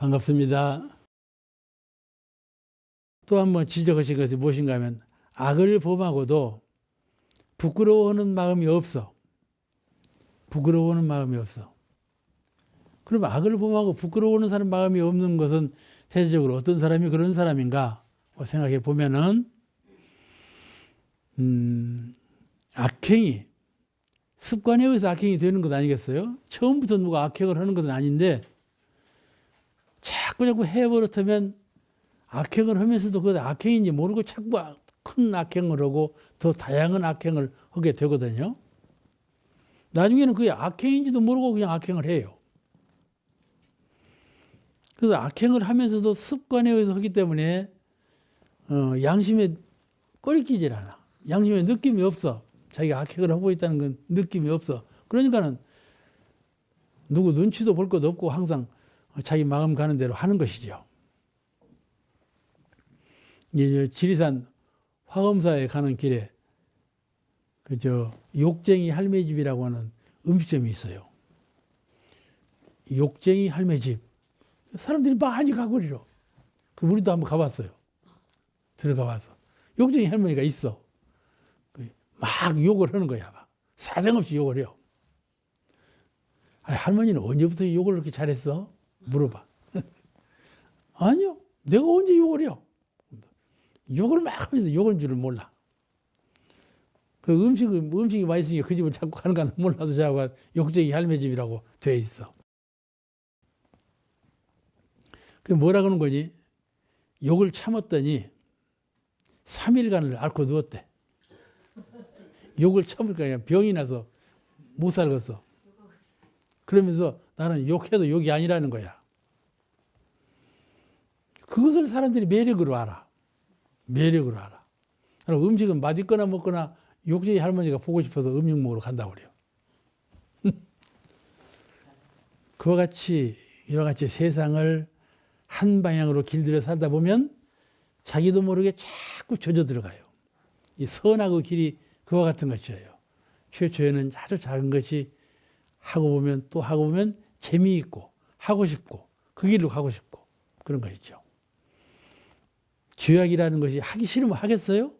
반갑습니다. 또 한 번 지적하신 것이 무엇인가 하면 악을 범하고도 부끄러워하는 마음이 없어. 부끄러워하는 마음이 없어. 그럼 악을 범하고 부끄러워하는 사람 마음이 없는 것은 대체적으로 어떤 사람이 그런 사람인가 생각해 보면은 악행이 습관에 의해서 악행이 되는 것 아니겠어요? 처음부터 누가 악행을 하는 것은 아닌데 자꾸 해버릇하면 악행을 하면서도 그 악행인지 모르고 자꾸 큰 악행을 하고 더 다양한 악행을 하게 되거든요. 나중에는 그게 악행인지도 모르고 그냥 악행을 해요. 그래서 악행을 하면서도 습관에 의해서 하기 때문에 양심에 꺼리끼질 않아. 양심에 느낌이 없어. 자기가 악행을 하고 있다는 건 느낌이 없어. 그러니까는 누구 눈치도 볼 것 없고 항상 자기 마음 가는 대로 하는 것이죠. 이제 지리산 화엄사에 가는 길에 욕쟁이 할매 집이라고 하는 음식점이 있어요. 욕쟁이 할매 집. 사람들이 많이 가거리로. 우리도 한번 가봤어요. 들어가 봐서. 욕쟁이 할머니가 있어. 막 욕을 하는 거야. 막. 사정없이 욕을 해요. 아니, 할머니는 언제부터 욕을 그렇게 잘했어? 물어봐. 아니요. 내가 언제 욕을 해요? 욕을 막 하면서 욕을 줄을 몰라. 그 음식이 맛있으니까 그 집을 자꾸 가는 건 몰라서 자고 욕쟁이 할매 집이라고 돼 있어. 그 뭐라 그러는 거니? 욕을 참았더니 3일간을 앓고 누웠대. 욕을 참으니까 병이 나서 못 살겠어. 그러면서 나는 욕해도 욕이 아니라는 거야. 그것을 사람들이 매력으로 알아. 매력으로 알아. 음식은 맛있거나 먹거나 욕쟁이 할머니가 보고 싶어서 음식 먹으러 간다고 그래요. 이와 같이 세상을 한 방향으로 길들여 살다 보면 자기도 모르게 자꾸 젖어 들어가요. 이 선악의 길이 그와 같은 것이에요. 최초에는 아주 작은 것이 하고 보면 재미있고 하고 싶고 그 길로 가고 싶고 그런 거 있죠. 죄악이라는 것이 하기 싫으면 하겠어요?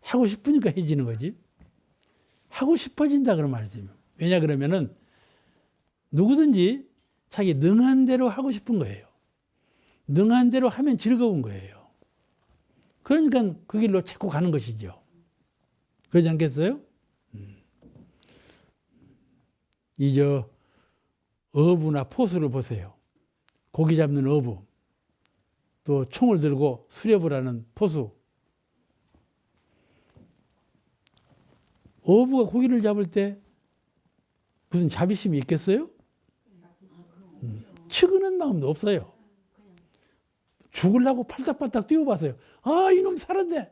하고 싶으니까 해지는 거지. 하고 싶어진다 그런 말이지. 왜냐 그러면은 누구든지 자기 능한 대로 하고 싶은 거예요. 능한 대로 하면 즐거운 거예요. 그러니까 그 길로 자꾸 가는 것이죠. 그러지 않겠어요? 어부나 포수를 보세요. 고기 잡는 어부. 또 총을 들고 수렵을 하는 포수. 어부가 고기를 잡을 때 무슨 자비심이 있겠어요? 측은한 마음도 없어요. 죽으려고 팔딱팔딱 뛰어봤어요. 아, 이놈 살았네.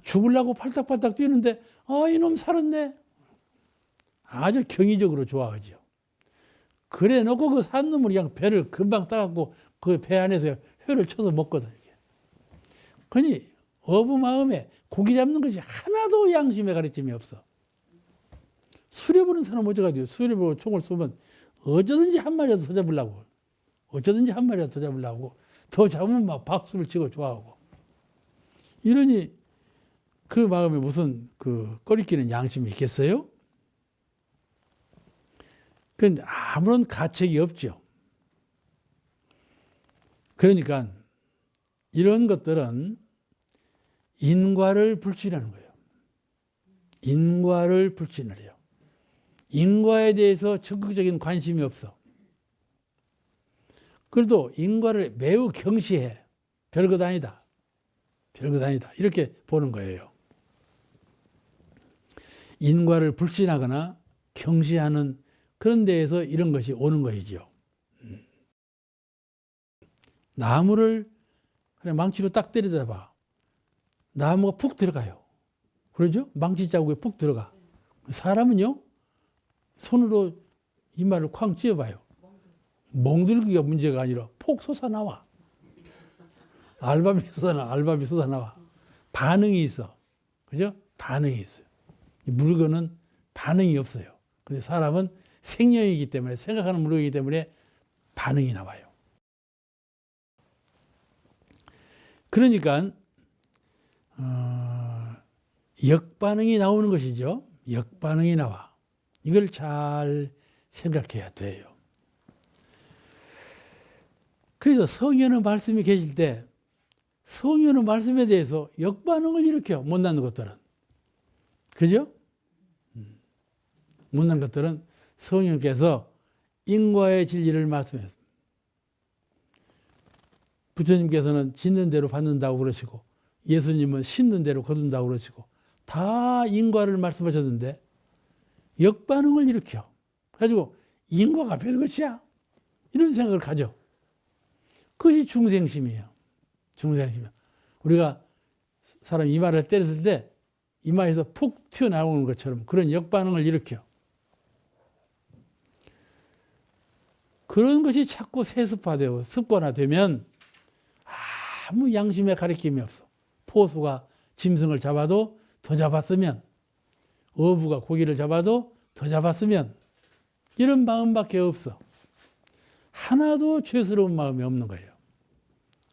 죽으려고 팔딱팔딱 뛰는데 아, 이놈 살았네. 아주 경이적으로 좋아하죠. 그래 놓고 그 산 놈을 그냥 배를 금방 따갖고 그 배 안에서 회를 쳐서 먹거든. 그러니 어부 마음에 고기 잡는 것이 하나도 양심의 가르침이 없어. 수렵하는 사람 어쩌가지고 수렵으로 총을 쏘면 어쩌든지 한 마리라도 더 잡으려고. 어쩌든지 한 마리라도 더 잡으려고. 더 잡으면 막 박수를 치고 좋아하고. 이러니 그 마음에 무슨 꺼리끼는 양심이 있겠어요? 그런데 아무런 가책이 없죠. 그러니까 이런 것들은 인과를 불신하는 거예요. 인과를 불신을 해요. 인과에 대해서 적극적인 관심이 없어. 그래도 인과를 매우 경시해. 별것 아니다. 별것 아니다. 이렇게 보는 거예요. 인과를 불신하거나 경시하는 그런 데에서 이런 것이 오는 것이죠. 나무를 그냥 망치로 딱 때리다 봐. 나무가 푹 들어가요. 그러죠? 망치 자국에 푹 들어가. 사람은요, 손으로 이마를 쾅 찧어봐요. 멍들기가 문제가 아니라 폭 솟아나와. 알밤이 솟아나와. 반응이 있어. 그죠? 반응이 있어요. 물건은 반응이 없어요. 근데 사람은 생명이기 때문에, 생각하는 물건이기 때문에 반응이 나와요. 그러니까 역반응이 나오는 것이죠. 역반응이 나와. 이걸 잘 생각해야 돼요. 그래서 성현의 말씀이 계실 때 성현의 말씀에 대해서 역반응을 일으켜, 못난 것들은. 그죠? 못난 것들은 성현께서 인과의 진리를 말씀했습니다. 부처님께서는 짓는 대로 받는다고 그러시고 예수님은 심는 대로 거둔다고 그러시고 다 인과를 말씀하셨는데 역반응을 일으켜 가지고 인과가 별것이야 이런 생각을 가져. 그것이 중생심이에요. 중생심. 우리가 사람 이마를 때렸을 때 이마에서 폭 튀어나오는 것처럼 그런 역반응을 일으켜. 그런 것이 자꾸 세습화되고 습관화되면 아무 양심의 가리킴이 없어. 포수가 짐승을 잡아도 더 잡았으면, 어부가 고기를 잡아도 더 잡았으면, 이런 마음밖에 없어. 하나도 죄스러운 마음이 없는 거예요.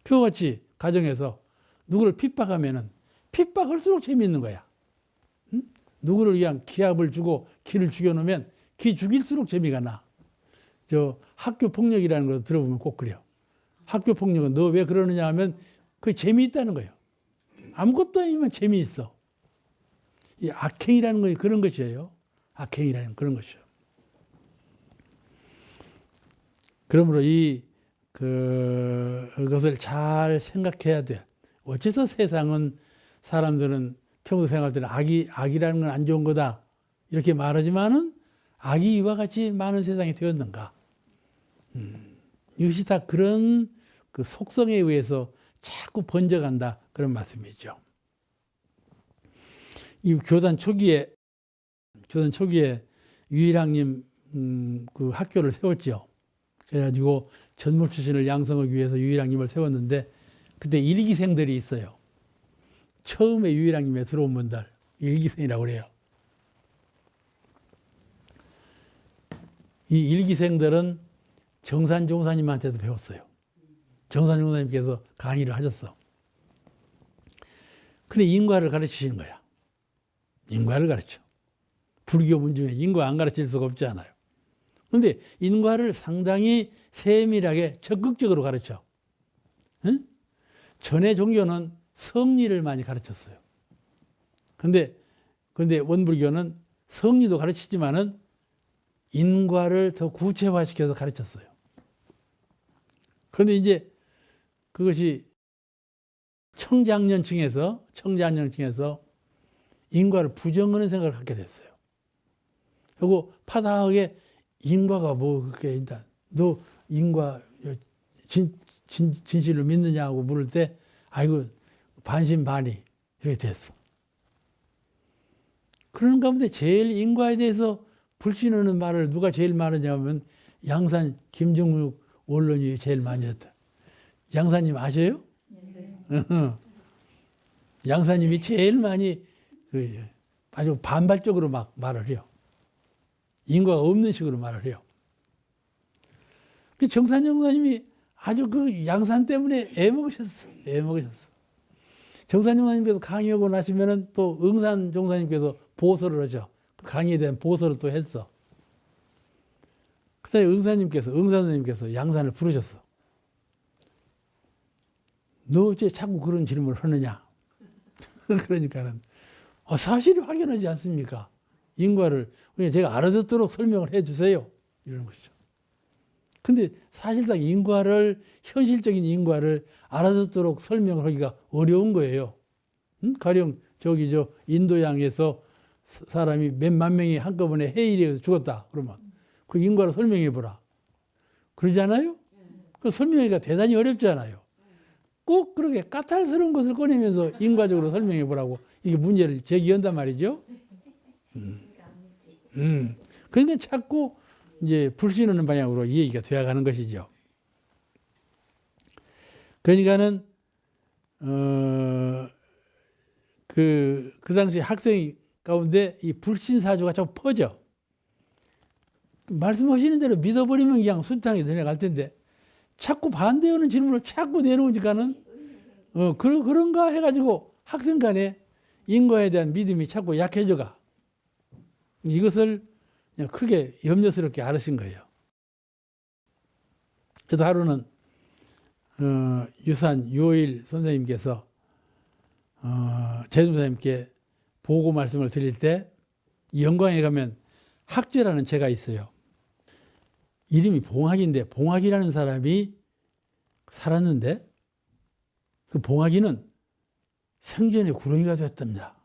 그와 같이 가정에서 누구를 핍박하면은 핍박할수록 재미있는 거야. 응? 누구를 위한 기합을 주고 기를 죽여놓으면 기 죽일수록 재미가 나. 저 학교 폭력이라는 걸 들어보면 꼭 그래요. 학교 폭력은 너 왜 그러느냐 하면 그게 재미있다는 거예요. 아무것도 아니면 재미있어. 이 악행이라는 건 그런 것이에요. 악행이라는 그런 것이죠. 그러므로 그것을 잘 생각해야 돼. 어째서 세상은 사람들은 평소 생활 때는 악이라는 건 안 좋은 거다 이렇게 말하지만은 악이 이와 같이 많은 세상이 되었는가? 이것이 다 그런 그 속성에 의해서 자꾸 번져간다 그런 말씀이죠. 이 교단 초기에 유일학님 그 학교를 세웠죠. 그래가지고 전물 출신을 양성하기 위해서 유일학님을 세웠는데 그때 일기생들이 있어요. 처음에 유일학님에 들어온 분들 일기생이라고 그래요. 이 일기생들은 정산종사님한테도 배웠어요. 정산종사님께서 강의를 하셨어. 근데 인과를 가르치시는 거야. 인과를 가르쳐. 불교 문중에 인과 안 가르칠 수가 없지 않아요. 그런데 인과를 상당히 세밀하게 적극적으로 가르쳐. 응? 전의 종교는 성리를 많이 가르쳤어요. 근데 원불교는 성리도 가르치지만은 인과를 더 구체화시켜서 가르쳤어요. 그런데 이제 그것이 청장년층에서 인과를 부정하는 생각을 갖게 됐어요. 그리고 파다하게 인과가 뭐 그렇게 일단 너 인과 진실을 믿느냐고 물을 때 아이고 반신반의 이렇게 됐어. 그런 가운데 제일 인과에 대해서 불신하는 말을 누가 제일 많으냐 하면 양산 김종욱 원론이 제일 많이 했다. 양사님 아세요? 네. 양사님이 제일 많이 아주 반발적으로 막 말을 해요. 인과가 없는 식으로 말을 해요. 정산 영사님이 아주 그 양산 때문에 애먹으셨어. 정산 영사님께서 강의하고 나시면은 또 응산 종사님께서 보서를 하죠. 강의에 대한 보서를 또 했어. 그다음에 응사님께서 양산을 부르셨어. 너 어째 자꾸 그런 질문을 하느냐? 그러니까는 사실이 확연하지 않습니까? 인과를 그냥 제가 알아듣도록 설명을 해주세요. 이런 것이죠. 근데 사실상 현실적인 인과를 알아듣도록 설명을 하기가 어려운 거예요. 가령 인도양에서 사람이 몇만 명이 한꺼번에 해일에 죽었다. 그러면 그 인과를 설명해 보라. 그러지 않아요? 그 설명하기가 대단히 어렵잖아요. 꼭 그렇게 까탈스러운 것을 꺼내면서 인과적으로 설명해 보라고 이게 문제를 제기한단 말이죠. 그러니까 자꾸 이제 불신하는 방향으로 이 얘기가 되어가는 것이죠. 그러니까는 그 당시 학생 가운데 이 불신 사조가 자꾸 퍼져. 말씀하시는 대로 믿어버리면 그냥 순탄하게 내려갈 텐데 자꾸 반대하는 질문을 자꾸 내놓으니까는 그런가 해가지고 학생 간에 인과에 대한 믿음이 자꾸 약해져가. 이것을 그냥 크게 염려스럽게 알으신 거예요. 그래서 하루는 유산 유호일 선생님께서 재중사님께 보고 말씀을 드릴 때 영광에 가면 학죄라는 제가 있어요. 이름이 봉학인데 봉학이라는 사람이 살았는데 그 봉학이는 생전에 구렁이가 됐답니다.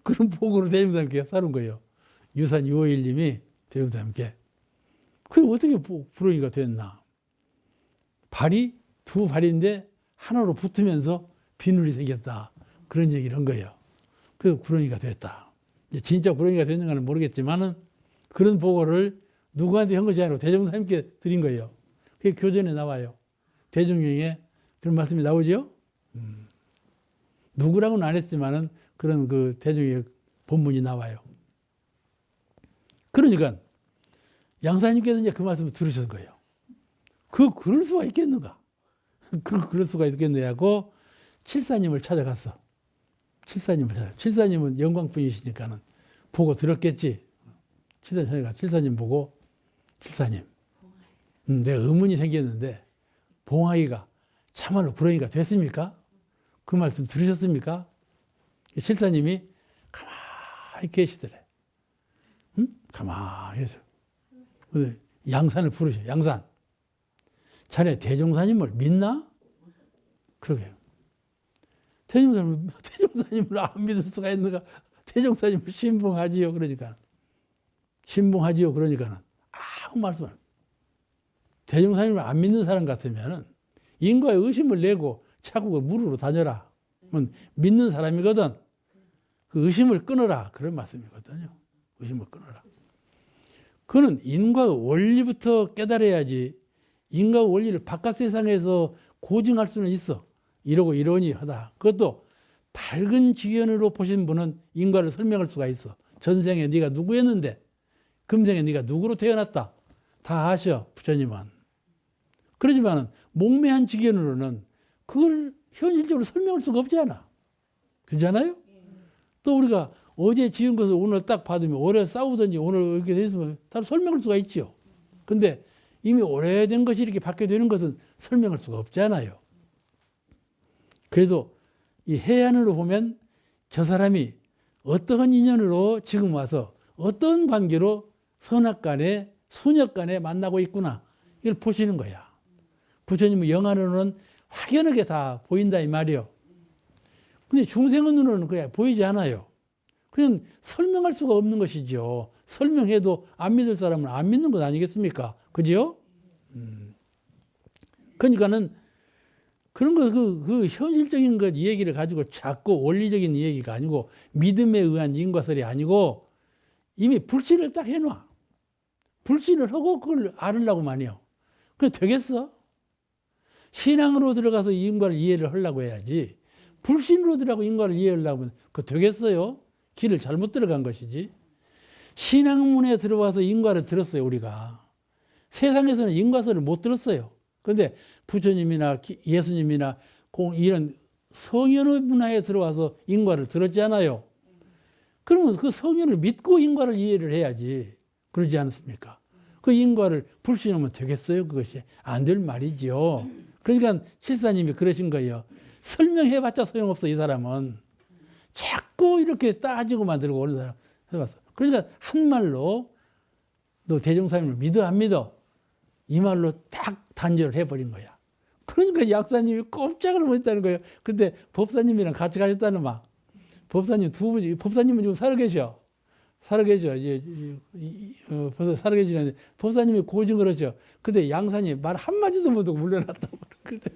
그런 보고를 대중사님께 사는 거예요. 유산 유호일님이 대중사님께. 그게 어떻게 구렁이가 됐나? 발이 두 발인데 하나로 붙으면서 비늘이 생겼다. 그런 얘기를 한 거예요. 그 구렁이가 됐다. 진짜 구렁이가 됐는가는 모르겠지만은 그런 보고를 누구한테 한 것이 아니고 대종사님께 드린 거예요. 그게 교전에 나와요. 대종경에 그런 말씀이 나오죠. 누구라고는 안 했지만은 그런 그 대종의 본문이 나와요. 그러니까 양사님께서 이제 그 말씀을 들으신 거예요. 그럴 수가 있겠는가? 그럴 수가 있겠느냐 하고 칠사님을 찾아갔어. 칠사님은 영광분이시니까는 보고 들었겠지. 칠사님 찾아가. 칠사님 보고 칠사님, 내가 의문이 생겼는데 봉하이가 참말로 구렁이가 됐습니까? 그 말씀 들으셨습니까? 칠사님이 가만히 계시더래. 가만히 계셔. 근데 양산을 부르셔. 양산. 자네 대종사님을 믿나? 그러게요. 대종사님을 안 믿을 수가 있는가? 대종사님을 신봉하지요. 그러니까. 신봉하지요. 그러니까는 아무 말씀 안 해요. 대종사님을 안 믿는 사람 같으면은 인과에 의심을 내고 자꾸 그 물으러 다녀라. 믿는 사람이거든. 그 의심을 끊어라. 그런 말씀이거든요. 의심을 끊어라. 그는 인과의 원리부터 깨달아야지 인과의 원리를 바깥 세상에서 고증할 수는 있어. 이러고 이러니 하다. 그것도 밝은 지견으로 보신 분은 인과를 설명할 수가 있어. 전생에 네가 누구였는데 금생에 네가 누구로 태어났다. 다 아셔. 부처님은. 그러지만 목매한 지견으로는 그걸 현실적으로 설명할 수가 없잖아. 그렇잖아요? 또 우리가 어제 지은 것을 오늘 딱 받으면 오래 싸우든지 오늘 이렇게 됐으면 다 설명할 수가 있죠. 근데 이미 오래된 것이 이렇게 받게 되는 것은 설명할 수가 없잖아요. 그래도 이 해안으로 보면 저 사람이 어떠한 인연으로 지금 와서 어떤 관계로 선악간에 순역간에 만나고 있구나. 이걸 보시는 거야. 부처님의 영안으로는 확연하게 다 보인다 이 말이요. 근데 중생의 눈으로는 그냥 보이지 않아요. 그냥 설명할 수가 없는 것이죠. 설명해도 안 믿을 사람은 안 믿는 것 아니겠습니까? 그죠? 그러니까는 그런 거, 그 현실적인 것 얘기를 가지고 자꾸 원리적인 얘기가 아니고 믿음에 의한 인과설이 아니고 이미 불신을 딱 해놔. 불신을 하고 그걸 알으려고만 해요. 그게 되겠어? 신앙으로 들어가서 인과를 이해를 하려고 해야지. 불신으로 들어가고 인과를 이해하려고 하면 그거 되겠어요? 길을 잘못 들어간 것이지. 신앙문에 들어와서 인과를 들었어요, 우리가. 세상에서는 인과설을 못 들었어요. 그런데 부처님이나 예수님이나 이런 성현의 문화에 들어와서 인과를 들었잖아요. 그러면 그 성현을 믿고 인과를 이해를 해야지. 그러지 않습니까? 그 인과를 불신하면 되겠어요? 그것이 안 될 말이죠. 그러니까 칠사님이 그러신 거예요. 설명해봤자 소용없어, 이 사람은. 자꾸 이렇게 따지고 만들고 오는 사람 해봤어. 그러니까 한 말로 너 대종사님을 믿어 안 믿어? 이 말로 딱 단절을 해버린 거야. 그러니까 약사님이 꼼짝을 못했다는 거예요. 근데 법사님이랑 같이 가셨다는 말. 법사님 두 분이, 법사님은 지금 살아계셔. 살아계셔. 벌써 살아계시는데 법사님이 고증을 하죠. 근데 양사님 말 한마디도 못하고 물러났다고. 근데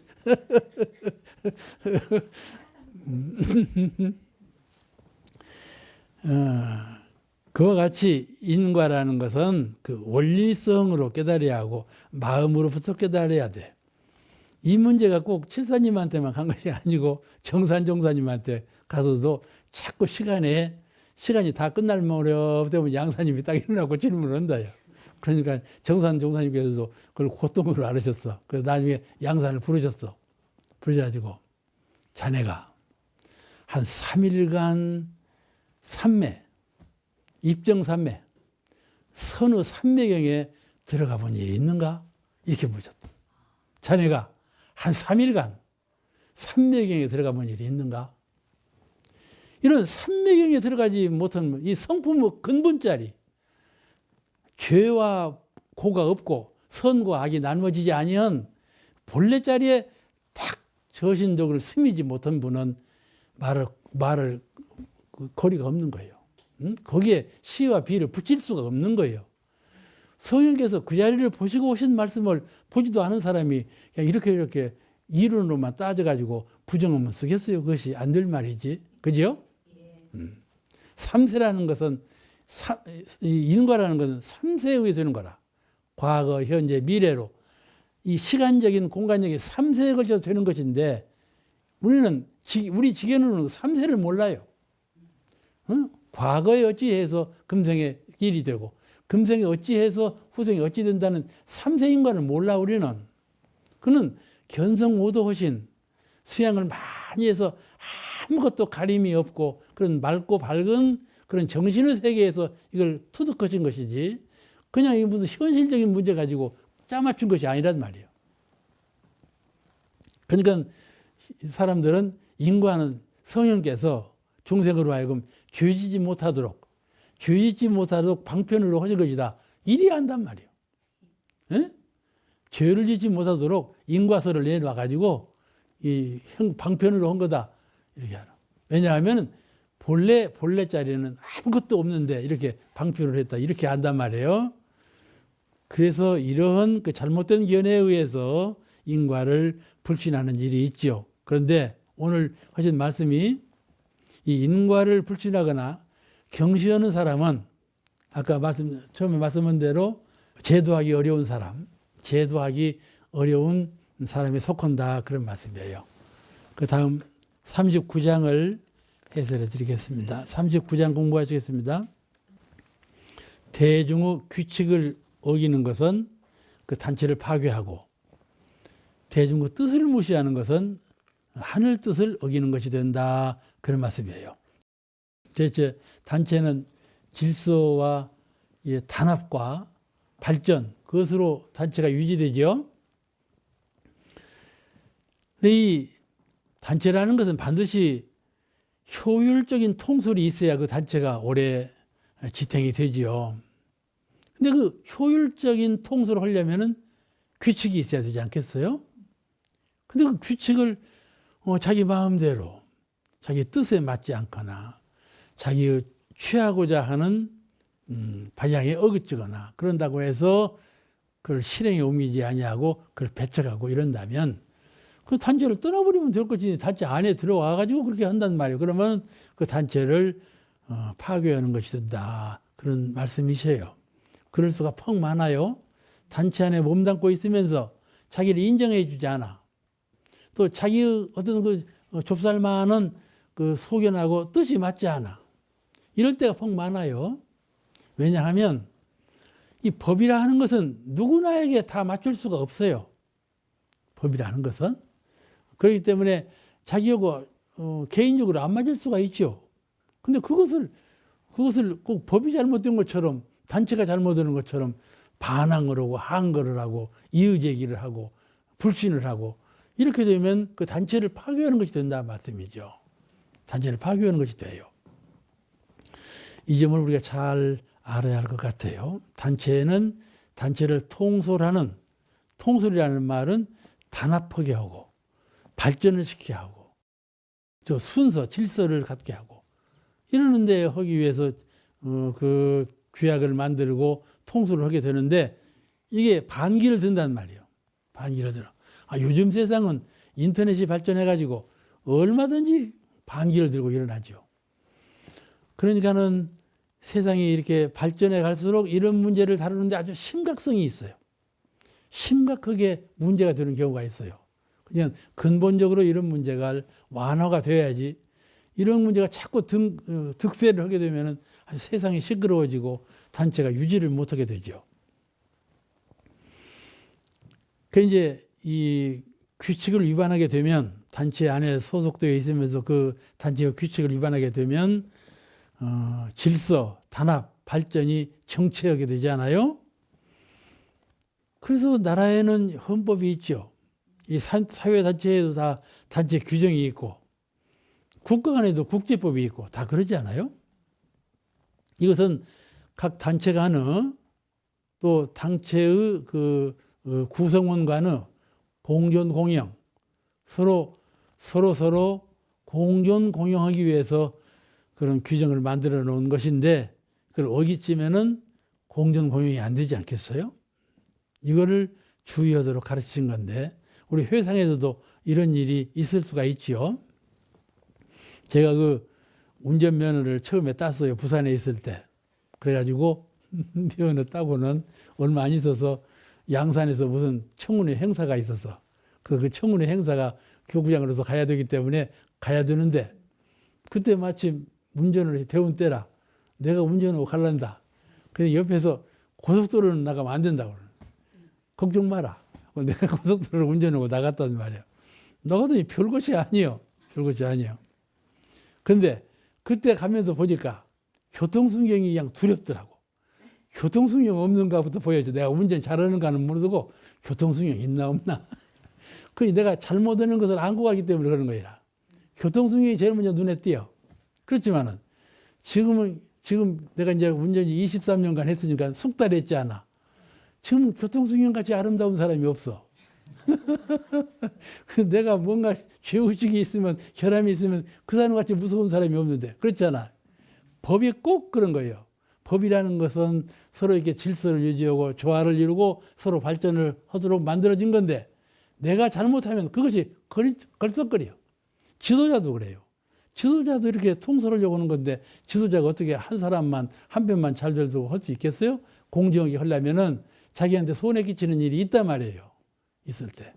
그와 같이 인과라는 것은 그 원리성으로 깨달아야 하고 마음으로부터 깨달아야 돼. 이 문제가 꼭 칠사님한테만 간 것이 아니고 정산종사님한테 가서도 자꾸 시간이 다 끝날 무렵 되면 양사님이 딱 일어나고 질문을 한다요. 그러니까 정산 종사님께서도 그걸 고통으로 앓으셨어. 그래서 나중에 양산을 부르셨어. 부르셔가지고 자네가 한 3일간 삼매, 입정삼매, 선의 삼매경에 들어가 본 일이 있는가? 이렇게 묻었다. 자네가 한 3일간 삼매경에 들어가 본 일이 있는가? 이런 삼매경에 들어가지 못한 이 성품의 근본자리, 죄와 고가 없고 선과 악이 나누어지지 아니한 본래 자리에 딱 저신덕을 스미지 못한 분은 말을 거리가 없는 거예요. 거기에 시와 비를 붙일 수가 없는 거예요. 성령께서 그 자리를 보시고 오신 말씀을 보지도 않은 사람이 그냥 이렇게 이론으로만 따져가지고 부정하면 쓰겠어요. 그것이 안 될 말이지. 그죠? 삼세라는 것은 인과라는 것은 삼세에 의해서 되는 거라. 과거, 현재, 미래로 이 시간적인 공간적인 삼세에 걸쳐서 되는 것인데 우리는 우리 지견으로는 삼세를 몰라요. 과거에 어찌해서 금생의 길이 되고 금생에 어찌해서 후생에 어찌 된다는 삼세인과를 몰라 우리는. 그는 견성오도하신 수양을 많이 해서 아무것도 가림이 없고 그런 맑고 밝은 그런 정신의 세계에서 이걸 투득하신 것이지 그냥 이 무슨 현실적인 문제 가지고 짜맞춘 것이 아니란 말이에요. 그러니까 사람들은 인과는 성령께서 중생으로 하여금 죄짓지 못하도록 방편으로 하신 것이다. 이리 한단 말이에요. 에? 죄를 짓지 못하도록 인과서를 내놔가지고 이 방편으로 한 거다. 이렇게 하라. 왜냐하면 본래 자리는 아무것도 없는데 이렇게 방편을 했다. 이렇게 한단 말이에요. 그래서 이러한 그 잘못된 견해에 의해서 인과를 불신하는 일이 있죠. 그런데 오늘 하신 말씀이 이 인과를 불신하거나 경시하는 사람은 아까 처음에 말씀한 대로 제도하기 어려운 사람에 속한다. 그런 말씀이에요. 그 다음 39장을 해설해 드리겠습니다. 39장 공부하시겠습니다. 대중의 규칙을 어기는 것은 그 단체를 파괴하고 대중의 뜻을 무시하는 것은 하늘 뜻을 어기는 것이 된다. 그런 말씀이에요. 대체 단체는 질서와 단합과 발전, 그것으로 단체가 유지되죠. 근데 이 단체라는 것은 반드시 효율적인 통솔이 있어야 그 단체가 오래 지탱이 되지요. 근데 그 효율적인 통솔을 하려면은 규칙이 있어야 되지 않겠어요? 근데 그 규칙을 자기 마음대로, 자기 뜻에 맞지 않거나, 자기 취하고자 하는 방향에 어긋지거나 그런다고 해서 그걸 실행에 옮기지 아니하고 그걸 배척하고 이런다면 그 단체를 떠나버리면 될 것이지 단체 안에 들어와 가지고 그렇게 한단 말이에요. 그러면 그 단체를 파괴하는 것이 된다. 그런 말씀이세요. 그럴 수가 퍽 많아요. 단체 안에 몸담고 있으면서 자기를 인정해 주지 않아. 또 자기의 어떤 그 좁쌀만한 그 소견하고 뜻이 맞지 않아. 이럴 때가 퍽 많아요. 왜냐하면 이 법이라 하는 것은 누구나에게 다 맞출 수가 없어요. 법이라 하는 것은. 그렇기 때문에 자기하고 개인적으로 안 맞을 수가 있죠. 근데 그것을 꼭 법이 잘못된 것처럼 단체가 잘못된 것처럼 반항을 하고 항거를 하고 이의제기를 하고 불신을 하고 이렇게 되면 그 단체를 파괴하는 것이 된다는 말씀이죠. 단체를 파괴하는 것이 돼요. 이 점을 우리가 잘 알아야 할 것 같아요. 단체를 통솔이라는 말은 단합하게 하고 발전을 시키게 하고 저 순서, 질서를 갖게 하고 이러는데 하기 위해서 그 규약을 만들고 통솔을 하게 되는데 이게 반기를 든단 말이에요. 반기를 들어. 요즘 세상은 인터넷이 발전해가지고 얼마든지 반기를 들고 일어나죠. 그러니까는 세상이 이렇게 발전해 갈수록 이런 문제를 다루는데 아주 심각성이 있어요. 심각하게 문제가 되는 경우가 있어요. 그냥 근본적으로 이런 문제가 완화가 돼야지 이런 문제가 자꾸 득세를 하게 되면 세상이 시끄러워지고 단체가 유지를 못하게 되죠. 그 이제 이 규칙을 위반하게 되면 단체 안에 소속되어 있으면서 그 단체의 규칙을 위반하게 되면 질서, 단합, 발전이 정체하게 되잖아요. 그래서 나라에는 헌법이 있죠. 이 사회단체에도 다 단체 규정이 있고 국가 간에도 국제법이 있고 다 그러지 않아요? 이것은 각 단체 간의 또 단체의 그 구성원 간의 공존 공영, 서로 공존 공영하기 위해서 그런 규정을 만들어 놓은 것인데 그걸 어기치면은 공존 공영이 안 되지 않겠어요? 이거를 주의하도록 가르친 건데 우리 회상에서도 이런 일이 있을 수가 있지요. 제가 그 운전면허를 처음에 땄어요. 부산에 있을 때. 그래가지고 면허 따고는 얼마 안 있어서 양산에서 무슨 청운회 행사가 있어서 그 청운회 행사가 교구장으로서 가야 되기 때문에 가야 되는데 그때 마침 운전을 배운 때라 내가 운전하고 갈란다. 그래서 옆에서 고속도로는 나가면 안 된다고. 걱정 마라. 내가 고속도로를 운전하고 나갔단 말이야. 나가더니 별것이 아니요. 별것이 아니요. 근데 그때 가면서 보니까 교통순경이 그냥 두렵더라고. 교통순경 없는가부터 보여줘. 내가 운전 잘하는가는 모르고 교통순경 있나 없나. 그 내가 잘못하는 것을 안고 가기 때문에 그런 거야. 교통순경이 제일 먼저 눈에 띄어. 그렇지만은 지금 내가 이제 운전이 23년간 했으니까 숙달 했지 않아. 지금 교통순경 같이 아름다운 사람이 없어. 내가 뭔가 죄의식이 있으면 결함이 있으면 그 사람 같이 무서운 사람이 없는데 그렇잖아. 법이 꼭 그런 거예요. 법이라는 것은 서로 이렇게 질서를 유지하고 조화를 이루고 서로 발전을 하도록 만들어진 건데 내가 잘못하면 그것이 걸썩거려. 지도자도 그래요. 지도자도 이렇게 통솔을 요구하는 건데 지도자가 어떻게 한 사람만 한 편만 잘 들고 할 수 있겠어요? 공정하게 하려면은 자기한테 손해 끼치는 일이 있단 말이에요. 있을 때.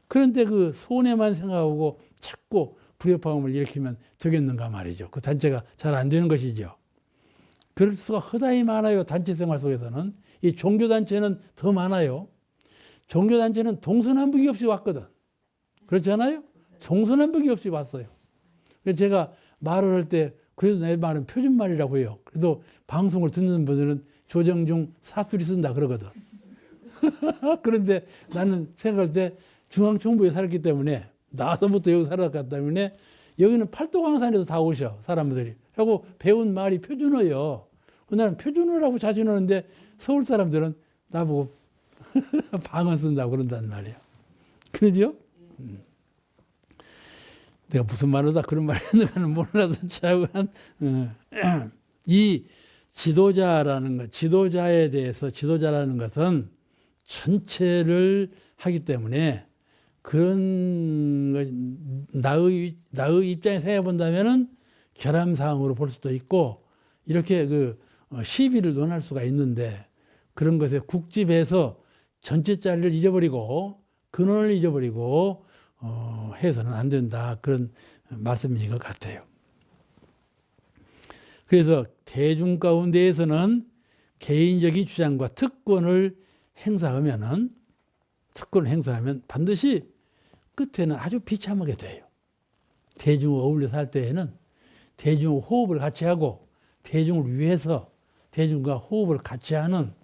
그런데 그 손해만 생각하고 자꾸 불협화음을 일으키면 되겠는가 말이죠. 그 단체가 잘 안 되는 것이죠. 그럴 수가 허다히 많아요. 단체 생활 속에서는. 이 종교단체는 더 많아요. 종교단체는 동서남북이 없이 왔거든. 그렇지 않아요? 동서남북이 없이 왔어요. 그래서 제가 말을 할 때 그래도 내 말은 표준말이라고 해요. 그래도 방송을 듣는 분들은 조정중 사투리 쓴다 그러거든. 그런데 나는 생각할 때 중앙정부에 살았기 때문에 나서부터 여기 살았기 때문에 여기는 팔도강산에서 다 오셔 사람들이. 하고 배운 말이 표준어예요. 나는 표준어라고 자신하는데 서울 사람들은 나보고 방언 쓴다고 그런단 말이에요. 그러죠? 내가 무슨 말을 다 그런 말 했는가는 몰라서 차관 이 지도자라는 것, 지도자에 대해서 지도자라는 것은 전체를 하기 때문에 그런 나의 입장에서 해본다면은 결함사항으로 볼 수도 있고 이렇게 그 시비를 논할 수가 있는데 그런 것에 국집해서 전체 자리를 잊어버리고 근원을 잊어버리고 해서는 안 된다. 그런 말씀인 것 같아요. 그래서 대중 가운데에서는 개인적인 주장과 특권을 행사하면 반드시 끝에는 아주 비참하게 돼요. 대중과 어울려 살 때에는 대중과 호흡을 같이 하고 대중을 위해서 대중과 호흡을 같이 하는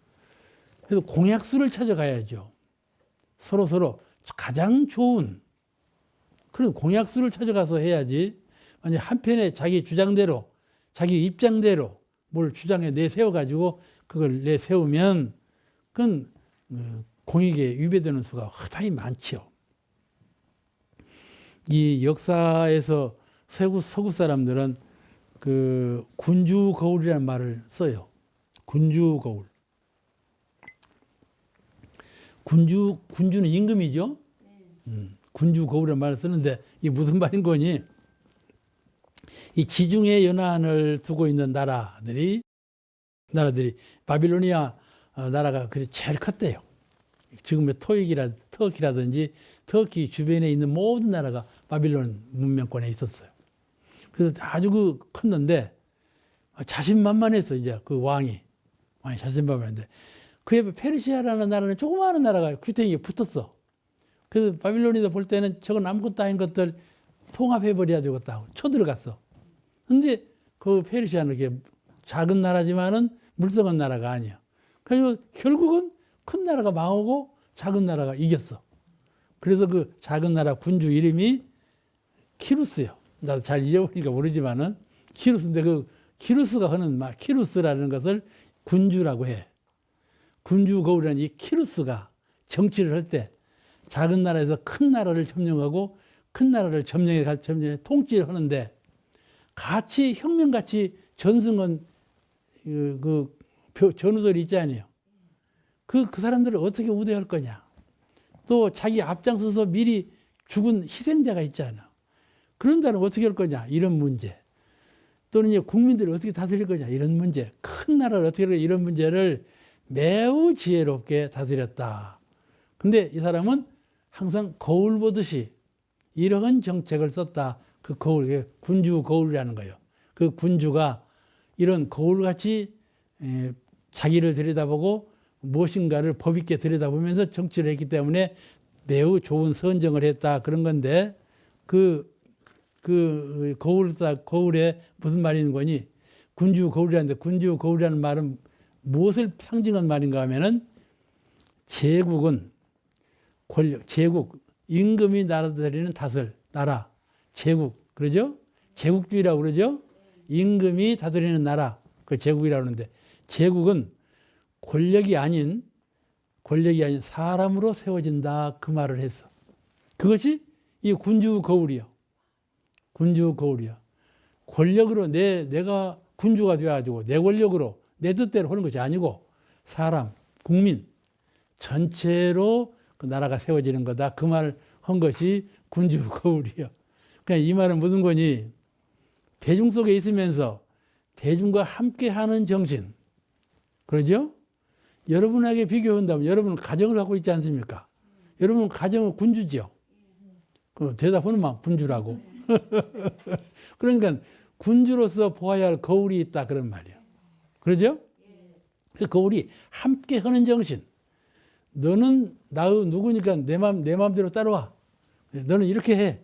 그래서 공약수를 찾아가야죠. 서로 가장 좋은 그런 공약수를 찾아가서 해야지 만약 한편에 자기 주장대로 자기 입장대로 뭘 주장에 내세워가지고 그걸 내세우면 그건 공익에 위배되는 수가 허다히 많죠. 이 역사에서 서구 사람들은 그 군주 거울이라는 말을 써요. 군주 거울. 군주는 임금이죠. 군주 거울이라는 말을 쓰는데 이게 무슨 말인 거니? 이 지중해 연안을 두고 있는 나라들이 바빌로니아 나라가 제일 컸대요. 지금의 터키라든지 터키 주변에 있는 모든 나라가 바빌론 문명권에 있었어요. 그래서 아주 컸는데 자신만만했어. 이제 그 왕이 자신만만했는데 그 옆에 페르시아라는 나라는 조그마한 나라가 귀퉁이에 붙었어. 그래서 바빌론에서 볼 때는 저건 아무것도 아닌 것들 통합해버려야 되겠다고 쳐들어갔어. 근데 그 페르시아는 이렇게 작은 나라지만은 물성한 나라가 아니야. 그래서 결국은 큰 나라가 망하고 작은 나라가 이겼어. 그래서 그 작은 나라 군주 이름이 키루스요. 나도 잘 잊어버리니까 모르지만은 키루스인데 그 키루스가 하는 말, 키루스라는 것을 군주라고 해. 군주 거울이라는 이 키루스가 정치를 할 때 작은 나라에서 큰 나라를 점령하고 큰 나라를 점령해 통치를 하는데 같이 혁명같이 전승한 전우들이 있지 않아요. 그 사람들을 어떻게 우대할 거냐. 또 자기 앞장서서 미리 죽은 희생자가 있잖아. 그런다면 어떻게 할 거냐. 이런 문제. 또는 이제 국민들을 어떻게 다스릴 거냐. 이런 문제. 큰 나라를 어떻게 할 거냐. 이런 문제를 매우 지혜롭게 다스렸다. 근데 이 사람은 항상 거울 보듯이 이러한 정책을 썼다. 그 거울, 군주 거울이라는 거예요. 그 군주가 이런 거울같이 자기를 들여다보고 무엇인가를 법 있게 들여다보면서 정치를 했기 때문에 매우 좋은 선정을 했다. 그런 건데 그 거울에 무슨 말이 있는 거니? 군주 거울이라는데 군주 거울이라는 말은 무엇을 상징한 말인가 하면은 제국은 권력, 제국, 임금이 나라들이는 다스릴 나라, 제국, 그러죠? 제국주의라고 그러죠? 임금이 다스리는 나라, 그 제국이라고 하는데 제국은 권력이 아닌 사람으로 세워진다. 그 말을 했어. 그것이 이 군주 거울이요. 군주 거울이요. 권력으로 내가 군주가 되어가지고 내 권력으로 내 뜻대로 하는 것이 아니고 사람, 국민 전체로 그 나라가 세워지는 거다. 그 말을 한 것이 군주 거울이요. 그러니까 이 말은 무슨 거니? 대중 속에 있으면서 대중과 함께하는 정신. 그러죠? 여러분에게 비교한다면 여러분은 가정을 갖고 있지 않습니까? 여러분 가정은 군주지요. 그 대답하는 막 군주라고. 그러니까 군주로서 보아야 할 거울이 있다 그런 말이에요. 그러죠? 그 거울이 함께하는 정신. 너는 나의 누구니까 내 마음대로 따라와. 너는 이렇게 해.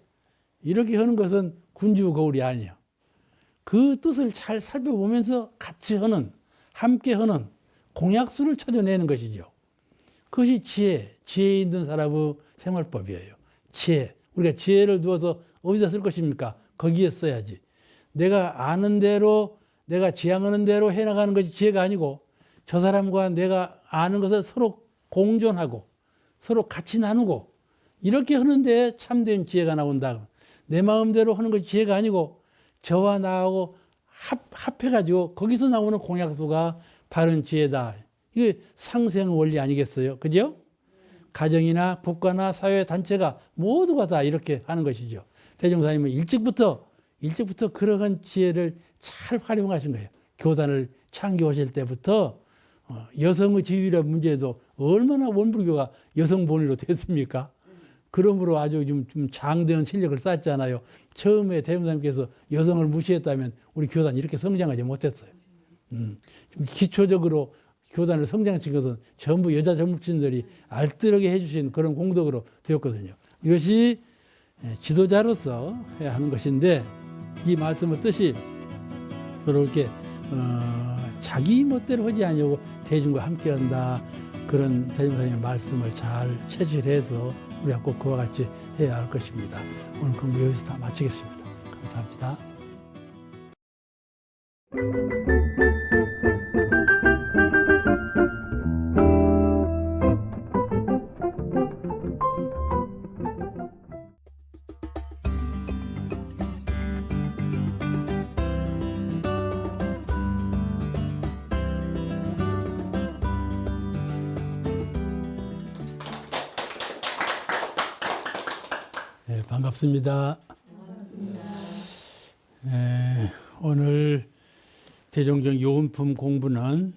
이렇게 하는 것은 군주 거울이 아니에요. 그 뜻을 잘 살펴보면서 같이 하는, 함께 하는 공약수를 찾아내는 것이죠. 그것이 지혜 있는 사람의 생활법이에요. 지혜. 우리가 지혜를 두어서 어디다 쓸 것입니까? 거기에 써야지. 내가 아는 대로, 내가 지향하는 대로 해나가는 것이 지혜가 아니고 저 사람과 내가 아는 것을 서로 공존하고 서로 같이 나누고 이렇게 하는데 참된 지혜가 나온다. 내 마음대로 하는 것이 지혜가 아니고 저와 나하고 합해가지고 거기서 나오는 공약수가 바른 지혜다. 이게 상생 원리 아니겠어요? 그죠? 가정이나 국가나 사회 단체가 모두가 다 이렇게 하는 것이죠. 대종사님은 일찍부터 그러한 지혜를 잘 활용하신 거예요. 교단을 창교하실 때부터 여성의 지위라 문제도 얼마나 원불교가 여성 본위로 됐습니까? 그러므로 아주 좀 장대한 실력을 쌓았잖아요. 처음에 대종사님께서 여성을 무시했다면 우리 교단이 이렇게 성장하지 못했어요. 좀 기초적으로 교단을 성장시킨 것은 전부 여자 전문진들이 알뜰하게 해주신 그런 공덕으로 되었거든요. 이것이 지도자로서 해야 하는 것인데 이 말씀의 뜻이 서로 이렇게 자기 멋대로 하지 아니하고 대중과 함께한다. 그런 대종사님의 말씀을 잘 체질해서 우리가 꼭 그와 같이 해야 할 것입니다. 오늘 공부 여기서 다 마치겠습니다. 감사합니다. 네, 반갑습니다. 오늘 대종정 요은품 공부는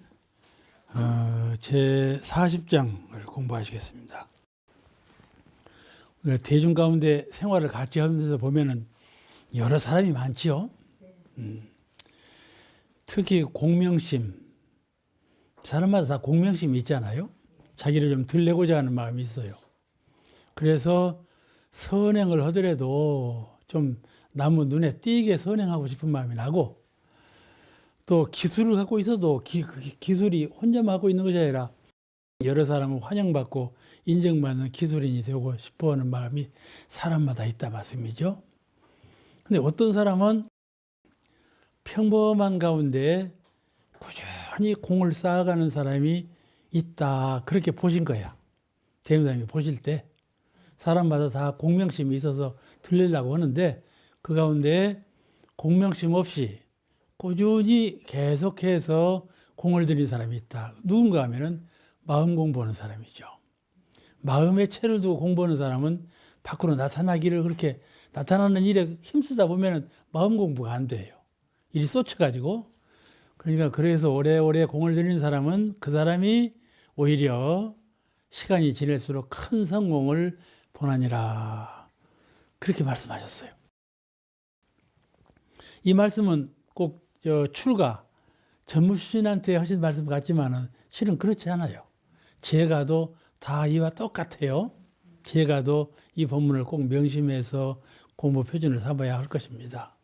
제 40장을 공부하시겠습니다. 우리가 대중 가운데 생활을 같이 하면서 보면은 여러 사람이 많지요. 특히 공명심, 사람마다 다 공명심이 있잖아요. 자기를 좀 들내고자 하는 마음이 있어요. 그래서 선행을 하더라도 좀 나무 눈에 띄게 선행하고 싶은 마음이 나고, 또 기술을 갖고 있어도 기술이 혼자만 갖고 있는 것이 아니라 여러 사람을 환영받고 인정받는 기술인이 되고 싶어하는 마음이 사람마다 있다 말씀이죠. 근데 어떤 사람은 평범한 가운데 꾸준히 공을 쌓아가는 사람이 있다, 그렇게 보신 거야. 대무사님이 보실 때 사람마다 다 공명심이 있어서 들리려고 하는데, 그 가운데 공명심 없이 꾸준히 계속해서 공을 들인 사람이 있다. 누군가 하면은 마음 공부하는 사람이죠. 마음의 채를 두고 공부하는 사람은 밖으로 나타나기를, 그렇게 나타나는 일에 힘쓰다 보면은 마음 공부가 안 돼요. 일이 쏟쳐가지고. 그러니까 그래서 오래오래 공을 들이는 사람은 그 사람이 오히려 시간이 지날수록 큰 성공을 보나니라, 그렇게 말씀하셨어요. 이 말씀은 꼭 출가 전무신한테 하신 말씀 같지만은 실은 그렇지 않아요. 제가도 다 이와 똑같아요. 제가도 이 본문을 꼭 명심해서 공부 표준을 삼아야 할 것입니다.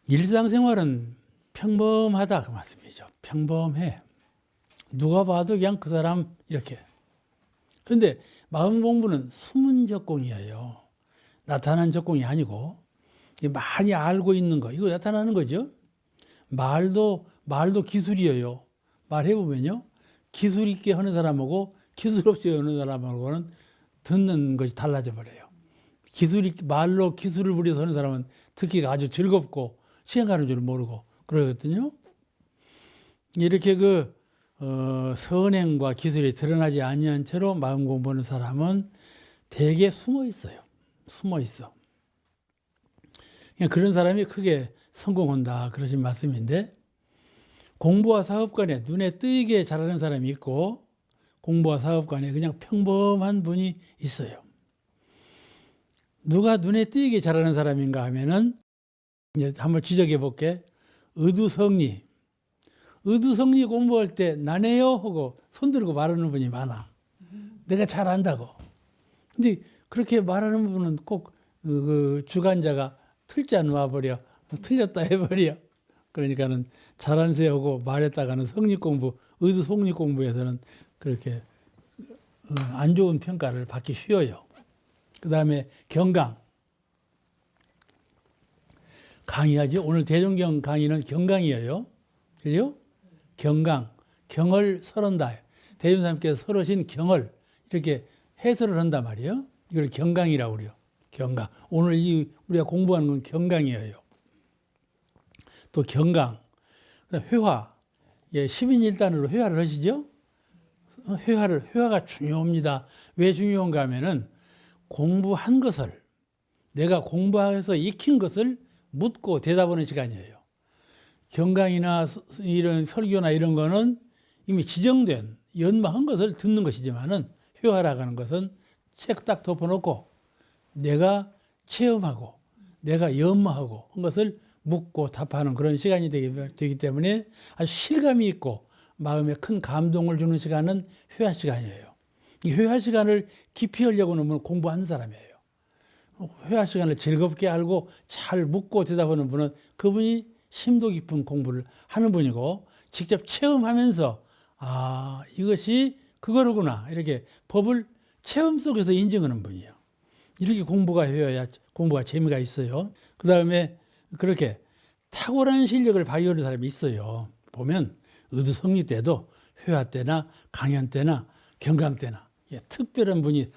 일상생활은 평범하다, 그 말씀이죠. 평범해. 누가 봐도 그냥 그 사람 이렇게. 그런데 마음 공부는 숨은 적공이에요. 나타난 적공이 아니고 많이 알고 있는 거, 이거 나타나는 거죠. 말도 기술이에요. 말해보면요, 기술 있게 하는 사람하고 기술 없이 하는 사람하고는 듣는 것이 달라져 버려요. 말로 기술을 부려서 하는 사람은 듣기가 아주 즐겁고 시간 가는 줄 모르고 그러거든요. 이렇게 선행과 기술이 드러나지 아니한 채로 마음 공부하는 사람은 대개 숨어 있어요. 숨어 있어. 그런 사람이 크게 성공한다, 그러신 말씀인데, 공부와 사업 간에 눈에 띄게 잘하는 사람이 있고, 공부와 사업 간에 그냥 평범한 분이 있어요. 누가 눈에 띄게 잘하는 사람인가 하면은, 이제 한번 지적해 볼게. 의두성리 공부할 때 나네요 하고 손들고 말하는 분이 많아. 내가 잘 안다고. 근데 그렇게 말하는 분은 꼭 그 주관자가 틀자 놓아버려. 틀렸다 해버려. 그러니까는 잘한세 하고 말했다가는 의두 성리 공부에서는 그렇게 안 좋은 평가를 받기 쉬워요. 그 다음에 경강. 강의하죠. 오늘 대종경 강의는 경강이에요. 그죠? 경강. 경을 설한다. 대종사님께서 설하신 경을 이렇게 해설을 한단 말이에요. 이걸 경강이라고 그래요. 경강. 오늘 우리가 공부하는 건 경강이에요. 또 경강. 회화. 예, 10인 1단으로 회화를 하시죠? 회화가 중요합니다. 왜 중요한가 하면은 공부한 것을, 내가 공부해서 익힌 것을 묻고 대답하는 시간이에요. 경강이나 이런 설교나 이런 거는 이미 지정된 연마한 것을 듣는 것이지만은, 회화라고 하는 것은 책 딱 덮어놓고 내가 체험하고 내가 연마하고 한 것을 묻고 답하는 그런 시간이 되기 때문에 아주 실감이 있고 마음에 큰 감동을 주는 시간은 회화 시간이에요. 이 회화 시간을 깊이 하려고 하면 공부하는 사람이에요. 회화 시간을 즐겁게 알고 잘 묻고 대답하는 분은 그분이 심도 깊은 공부를 하는 분이고, 직접 체험하면서 이것이 그거로구나, 이렇게 법을 체험 속에서 인정하는 분이에요. 이렇게 공부가 해야 공부가 재미가 있어요. 그 다음에 그렇게 탁월한 실력을 발휘하는 사람이 있어요. 보면 의두성리 때도 회화 때나 강연 때나 경강 때나 특별한 분이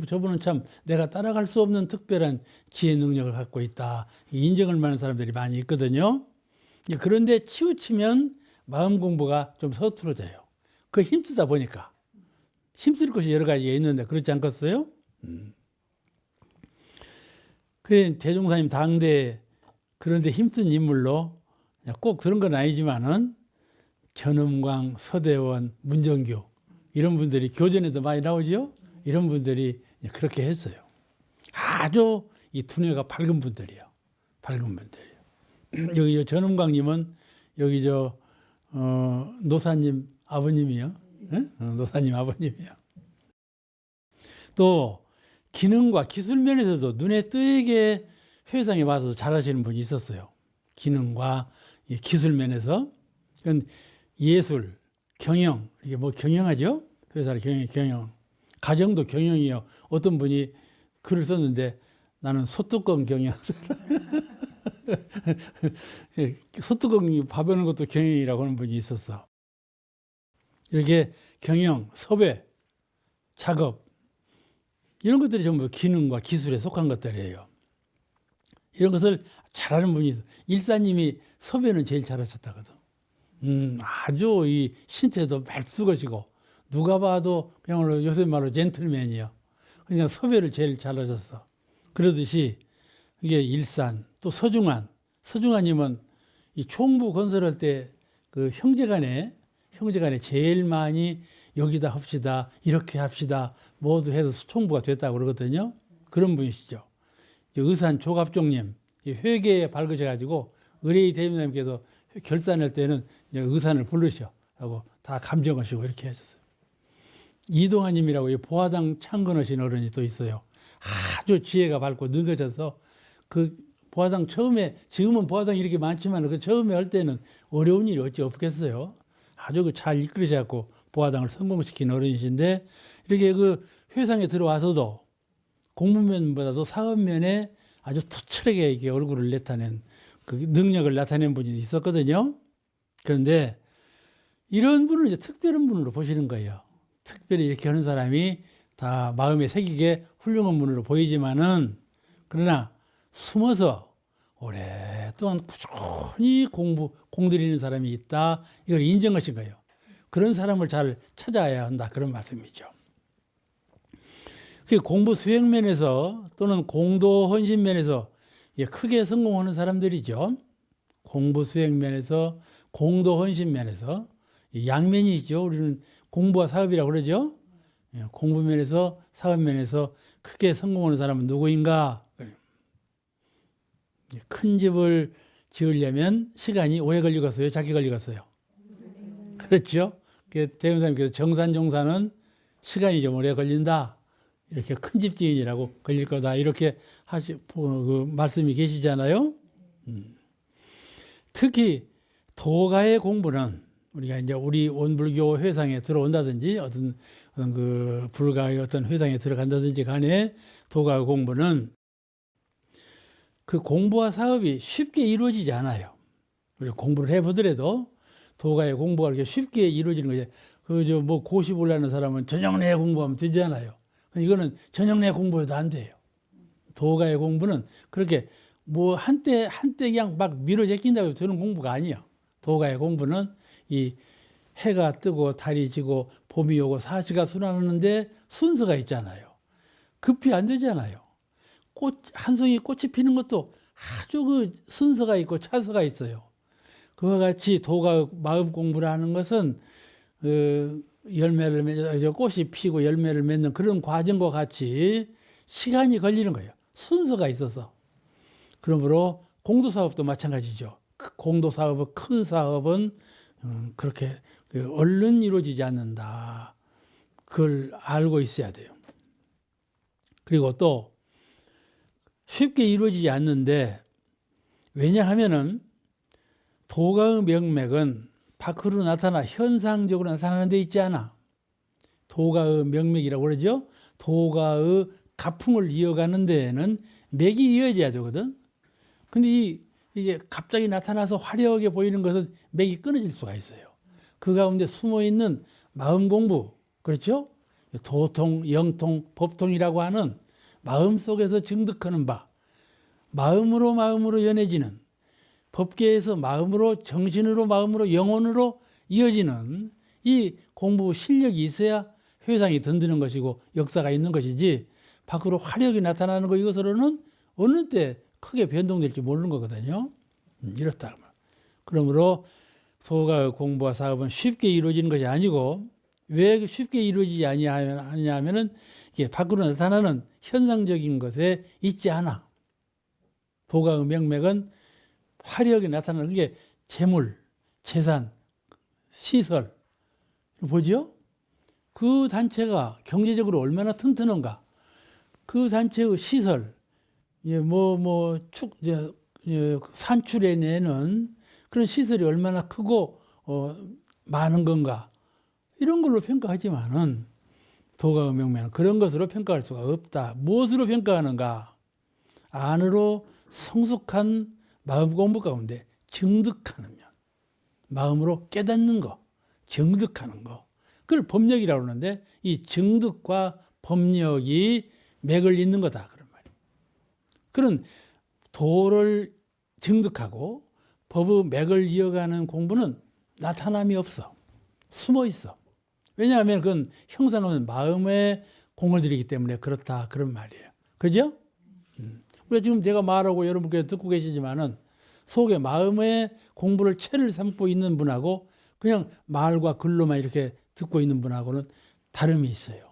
저분은 참 내가 따라갈 수 없는 특별한 지혜 능력을 갖고 있다, 인정할 만한 사람들이 많이 있거든요. 그런데 치우치면 마음 공부가 좀 서툴어져요. 그 힘쓰다 보니까. 힘쓸 것이 여러 가지가 있는데 그렇지 않겠어요? 그 대종사님 당대 그런데 힘쓴 인물로 꼭 그런 건 아니지만은 전엄광, 서대원, 문정교 이런 분들이 교전에도 많이 나오죠. 이런 분들이 그렇게 했어요. 아주 이 두뇌가 밝은 분들이에요. 밝은 분들이에요. 여기 전엄광님은 여기 노사님 아버님이요. 네? 노사님 아버님이요. 또 기능과 기술 면에서도 눈에 띄게 회상에 와서 잘하시는 분이 있었어요. 기능과 기술 면에서. 예술, 경영, 이게 뭐 경영하죠? 회사를 경영. 가정도 경영이요. 어떤 분이 글을 썼는데 나는 소뚜껑 경영. 소뚜껑 밥 여는 것도 경영이라고 하는 분이 있었어. 이렇게 경영, 섭외, 작업 이런 것들이 전부 기능과 기술에 속한 것들이에요. 이런 것을 잘하는 분이 있어. 일사님이 섭외는 제일 잘하셨다거든. 아주 이 신체도 말쑥하시고 누가 봐도 그냥 요새 말로 젠틀맨이요. 그냥 섭외를 제일 잘하셨어. 그러듯이 이게 일산 또 서중환님은 이 총부 건설할 때 그 형제간에 제일 많이 여기다 합시다 이렇게 합시다 모두 해서 총부가 됐다고 그러거든요. 그런 분이시죠. 의산 조갑종님 회계에 밝으셔가지고 의뢰의 대표님께서 결산할 때는 의산을 부르셔 하고 다 감정하시고 이렇게 하셨어요. 이동환님이라고 보화당 창건하신 어른이 또 있어요. 아주 지혜가 밝고 늙어져서 그 보화당 처음에 지금은 보화당이 이렇게 많지만 그 처음에 할 때는 어려운 일이 어찌 없겠어요. 아주 잘 이끌으셔갖고 보화당을 성공시킨 어른이신데 이렇게 그 회상에 들어와서도 공무면보다도 사업면에 아주 투철하게 이렇게 얼굴을 나타낸 그 능력을 나타낸 분이 있었거든요. 그런데 이런 분을 이제 특별한 분으로 보시는 거예요. 특별히 이렇게 하는 사람이 다 마음에 새기게 훌륭한 분으로 보이지만은 그러나 숨어서 오랫동안 꾸준히 공들이는 사람이 있다. 이걸 인정하신 거예요. 그런 사람을 잘 찾아야 한다. 그런 말씀이죠. 공부 수행 면에서 또는 공도 헌신 면에서 크게 성공하는 사람들이죠. 공부 수행 면에서 공도 헌신 면에서 양면이 있죠. 우리는 공부와 사업이라고 그러죠. 공부 면에서 사업 면에서 크게 성공하는 사람은 누구인가? 큰 집을 지으려면 시간이 오래 걸리겠어요? 작게 걸리겠어요? 그렇죠. 대형사님께서 정산종사는 시간이 좀 오래 걸린다. 이렇게 큰 집 지으라고 걸릴 거다. 이렇게 그 말씀이 계시잖아요. 특히 도가의 공부는 우리가 이제 우리 온불교 회상에 들어온다든지 어떤 그 불가의 어떤 회상에 들어간다든지 간에 도가의 공부는 그 공부와 사업이 쉽게 이루어지지 않아요. 우리 공부를 해보더라도 도가의 공부가 그렇게 쉽게 이루어지는 거죠. 그저 뭐 고시 보려는 사람은 저녁 내에 공부하면 되잖아요. 이거는 저녁 내에 공부해도 안 돼요. 도가의 공부는 그렇게 뭐 한때 그냥 막 밀어 제낀다고 되는 공부가 아니에요. 도가의 공부는 이 해가 뜨고 달이 지고 봄이 오고 사시가 순환하는데 순서가 있잖아요. 급히 안 되잖아요. 한 송이 꽃이 피는 것도 아주 그 순서가 있고 차서가 있어요. 그와 같이 도가 마음 공부를 하는 것은 열매를 맺어 꽃이 피고 열매를 맺는 그런 과정과 같이 시간이 걸리는 거예요. 순서가 있어서. 그러므로 공도사업도 마찬가지죠. 공도사업은 큰 사업은 그렇게 얼른 이루어지지 않는다. 그걸 알고 있어야 돼요. 그리고 또 쉽게 이루어지지 않는데 왜냐하면은 도가의 명맥은 밖으로 나타나 현상적으로 나타나는 데 있지 않아. 도가의 명맥이라고 그러죠. 도가의 가풍을 이어가는 데에는 맥이 이어져야 되거든. 근데 이게 갑자기 나타나서 화려하게 보이는 것은 맥이 끊어질 수가 있어요. 그 가운데 숨어있는 마음 공부, 그렇죠? 도통, 영통, 법통이라고 하는 마음 속에서 증득하는 바, 마음으로 연해지는 법계에서 마음으로, 정신으로, 마음으로, 영혼으로 이어지는 이 공부 실력이 있어야 회상이 든드는 것이고 역사가 있는 것이지 밖으로 화력이 나타나는 것 이것으로는 어느 때 크게 변동될지 모르는 거거든요. 이렇다. 그러므로 도가의 공부와 사업은 쉽게 이루어지는 것이 아니고 왜 쉽게 이루어지지 아니하면은 이게 밖으로 나타나는 현상적인 것에 있지 않아. 도가의 명맥은 화력이 나타나는 게 재물, 재산, 시설 보죠? 그 단체가 경제적으로 얼마나 튼튼한가 그 단체의 시설, 산출해내는 그런 시설이 얼마나 크고 많은 건가 이런 걸로 평가하지만은 도가 명명은 그런 것으로 평가할 수가 없다. 무엇으로 평가하는가? 안으로 성숙한 마음 공부 가운데 정득하는 면, 마음으로 깨닫는 거, 정득하는 거, 그걸 법력이라고 하는데 이 정득과 법력이 맥을 잇는 거다 그런 말이에요. 그런 도를 정득하고 법의 맥을 이어가는 공부는 나타남이 없어. 숨어 있어. 왜냐하면 그건 형상은 마음에 공을 들이기 때문에 그렇다 그런 말이에요. 그죠? 우리가 지금 제가 말하고 여러분께 듣고 계시지만은 속에 마음의 공부를 채를 삼고 있는 분하고 그냥 말과 글로만 이렇게 듣고 있는 분하고는 다름이 있어요.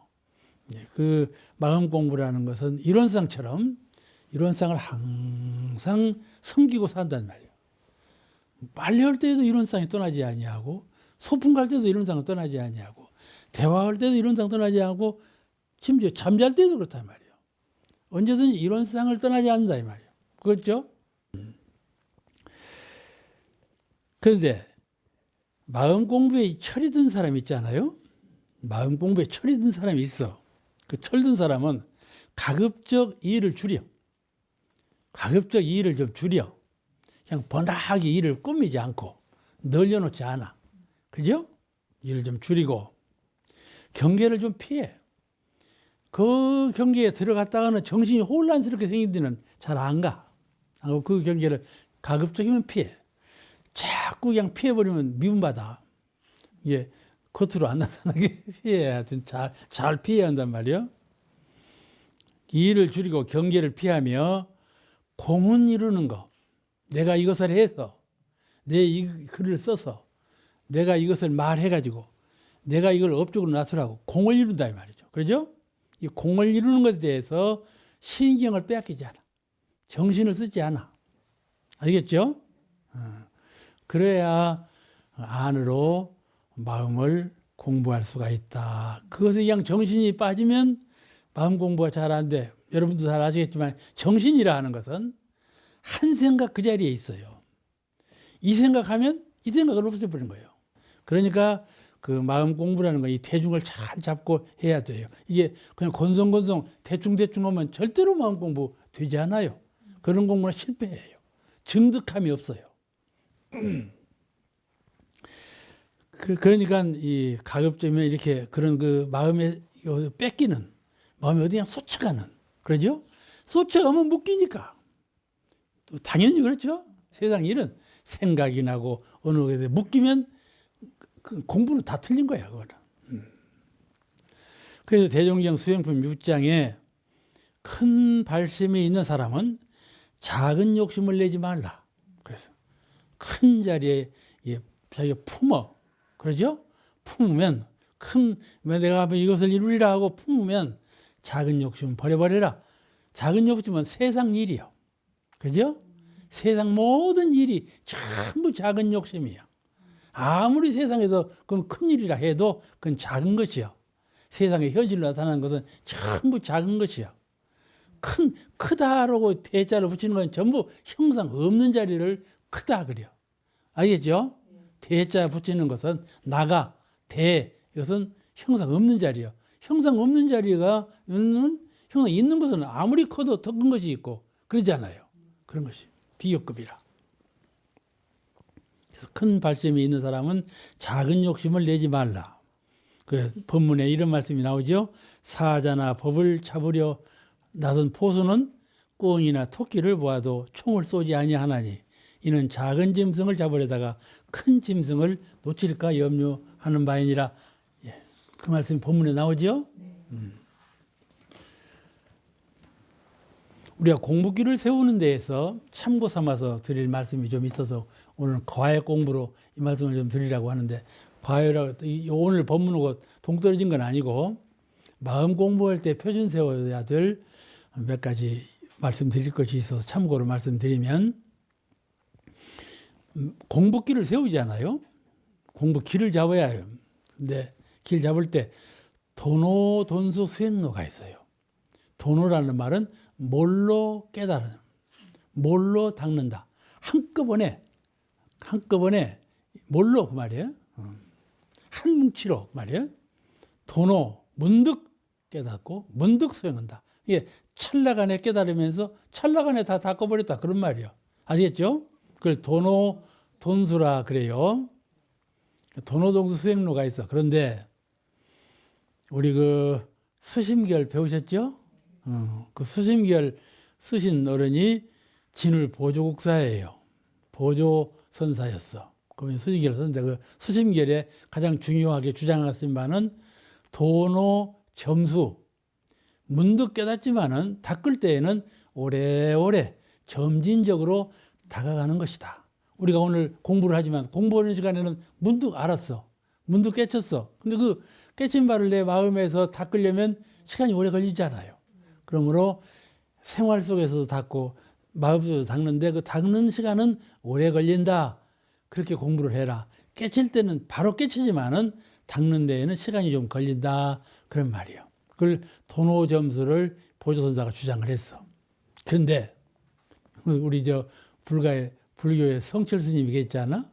그 마음 공부라는 것은 이론상처럼 이론상을 항상 섬기고 산단 말이에요. 빨래할 때도 이론상이 떠나지 아니하고 소풍 갈 때도 이론상은 떠나지 아니하고 대화할 때도 이론상 떠나지 않고 심지어 잠잘 때도 그렇단 말이에요. 언제든지 이론상을 떠나지 않는다 이 말이에요. 그렇죠? 그런데 마음 공부에 철이 든 사람이 있잖아요. 마음 공부에 철이 든 사람이 있어. 그 철든 사람은 가급적 일을 줄여. 가급적 일을 좀 줄여. 그냥 번하게 일을 꾸미지 않고 늘려놓지 않아. 그죠? 일을 좀 줄이고 경계를 좀 피해. 그 경계에 들어갔다가는 정신이 혼란스럽게 생긴 데는 잘 안 가. 그 경계를 가급적이면 피해. 자꾸 그냥 피해버리면 미움받아. 이게 겉으로 안 나타나게 피해야 돼. 잘 피해야 한단 말이에요. 일을 줄이고 경계를 피하며 공은 이루는 거. 내가 이것을 해서 내 이 글을 써서 내가 이것을 말해가지고 내가 이걸 업적으로 나타나고 공을 이룬다 이 말이죠. 그렇죠? 이 공을 이루는 것에 대해서 신경을 빼앗기지 않아. 정신을 쓰지 않아. 알겠죠? 그래야 안으로 마음을 공부할 수가 있다. 그것에 그냥 정신이 빠지면 마음 공부가 잘 안 돼. 여러분도 잘 아시겠지만 정신이라 하는 것은 한 생각 그 자리에 있어요. 이 생각하면 이 생각을 없애버리는 거예요. 그러니까 그 마음 공부라는 거 이 대중을 잘 잡고 해야 돼요. 이게 그냥 건성건성 대충대충 하면 절대로 마음 공부 되지 않아요. 그런 공부는 실패해요. 정득함이 없어요. 그러니까 이 가급적이면 이렇게 그런 그 마음에 뺏기는 마음이 어디 그냥 쏟쳐가는 그러죠? 쏟쳐가면 묶이니까 또 당연히 그렇죠. 세상 일은 생각이 나고 어느 곳에 묶이면 그 공부는 다 틀린 거야 그거는. 그래서 대종경 수행품 6장에 큰 발심이 있는 사람은 작은 욕심을 내지 말라. 그래서 큰 자리에 자기가 품어. 그러죠? 품으면 내가 이것을 이루리라 하고 품으면 작은 욕심은 버려버려라. 작은 욕심은 세상 일이요. 그죠? 세상 모든 일이 전부 작은 욕심이야. 아무리 세상에서 그건 큰 일이라 해도 그건 작은 것이요. 세상에 현실로 나타나는 것은 전부 작은 것이요. 크다라고 대자를 붙이는 건 전부 형상 없는 자리를 크다 그래요. 알겠죠? 대자 붙이는 것은 나가, 이것은 형상 없는 자리요. 형상 없는 자리가 형상 있는 것은 아무리 커도 더 큰 것이 있고 그러잖아요. 그런 것이 비교급이라. 그래서 큰 발심이 있는 사람은 작은 욕심을 내지 말라. 그 법문에 이런 말씀이 나오죠. 사자나 법을 잡으려 나선 포수는 꿩이나 토끼를 보아도 총을 쏘지 아니하나니 이는 작은 짐승을 잡으려다가 큰 짐승을 놓칠까 염려하는 바이니라. 그 말씀이 본문에 나오죠. 우리가 공부기를 세우는 데에서 참고 삼아서 드릴 말씀이 좀 있어서 오늘 과외 공부로 이 말씀을 좀 드리라고 하는데, 과외라고 오늘 법문하고 동떨어진 건 아니고 마음 공부할 때 표준 세워야 될 몇 가지 말씀드릴 것이 있어서 참고로 말씀드리면, 공부길을 세우잖아요. 공부길을 잡아야 해요. 근데 길 잡을 때 도노, 돈수, 수행로가 있어요. 도노라는 말은 몰로 깨달은, 몰로 닦는다. 한꺼번에 몰로 그 말이에요. 한 뭉치로 그 말이에요. 도노, 문득 깨닫고 문득 소용한다. 이게 찰나간에 깨달으면서 찰나간에 다 닦아버렸다 그런 말이에요. 아시겠죠? 그걸 도노 돈수라 그래요. 도노동수 수행로가 있어. 그런데 우리 그 수심결 배우셨죠? 그 수심결 쓰신 어른이 진울 보조국사예요. 보조선사였어. 그러면 수심결 썼는데 그 수심결에 가장 중요하게 주장하신 바는 도노 점수. 문득 깨닫지만은 닦을 때에는 오래오래 점진적으로 다가가는 것이다. 우리가 오늘 공부를 하지만 공부하는 시간에는 문득 알았어. 문득 깨쳤어. 근데 그 깨친 바를 내 마음에서 닦으려면 시간이 오래 걸리잖아요. 그러므로 생활 속에서도 닦고 마음에서도 닦는데 그 닦는 시간은 오래 걸린다. 그렇게 공부를 해라. 깨칠 때는 바로 깨치지만은 닦는 데에는 시간이 좀 걸린다. 그런 말이에요. 그걸 도노 점수를 보조선사가 주장을 했어. 그런데 우리 불교의 성철 스님이 계셨잖아.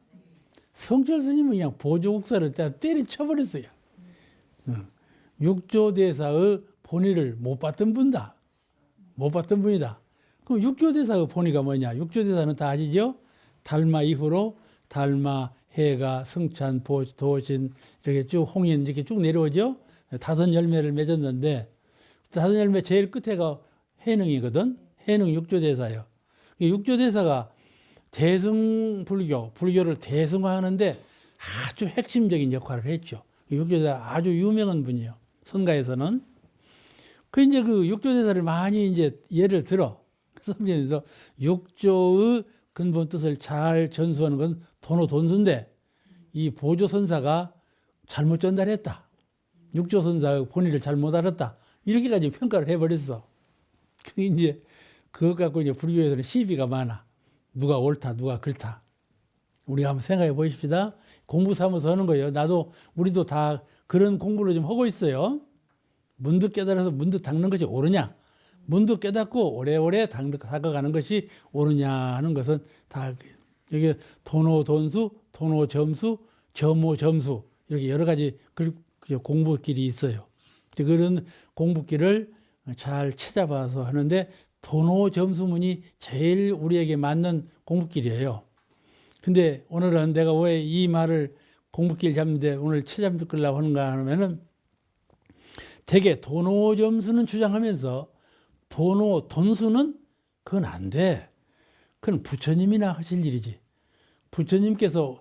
성철 스님은 그냥 보조국사를 때려쳐버렸어요. 육조대사의 본의를 못 받던 분이다. 그럼 육조대사의 본의가 뭐냐? 육조대사는 다 아시죠? 달마 이후로 달마, 해가, 성찬, 도신 이렇게 쭉 홍인 이렇게 쭉 내려오죠. 5 열매를 맺었는데 5 열매 제일 끝에가 해능이거든. 해능 육조대사예요. 육조대사가 불교를 대승화하는데 아주 핵심적인 역할을 했죠. 육조대사 아주 유명한 분이에요. 선가에서는. 이제 그 육조대사를 많이 이제 예를 들어 섬기면서 육조의 근본 뜻을 잘 전수하는 건 도노돈수인데 이 보조선사가 잘못 전달했다. 육조선사의 본의를 잘못 알았다. 이렇게까지 평가를 해버렸어. 이제 그것 갖고 이제 불교에서는 시비가 많아. 누가 옳다, 누가 그렇다. 우리가 한번 생각해 보십시다. 공부 삼아서 하는 거예요. 우리도 다 그런 공부를 좀 하고 있어요. 문득 깨달아서 문득 닦는 것이 옳으냐? 문득 깨닫고 오래오래 닦아가는 것이 옳으냐 하는 것은 다 여기 도노돈수, 도노점수, 점오점수 이렇게 여러 가지 공부길이 있어요. 그런 공부길을 잘 찾아봐서 하는데 도노점수문이 제일 우리에게 맞는 공부길이에요. 근데 오늘은 내가 왜 이 말을 공부길 잡는데 오늘 찾아보려고 하는가 하면은 되게 도노점수는 주장하면서 돈수는 그건 안 돼. 그건 부처님이나 하실 일이지. 부처님께서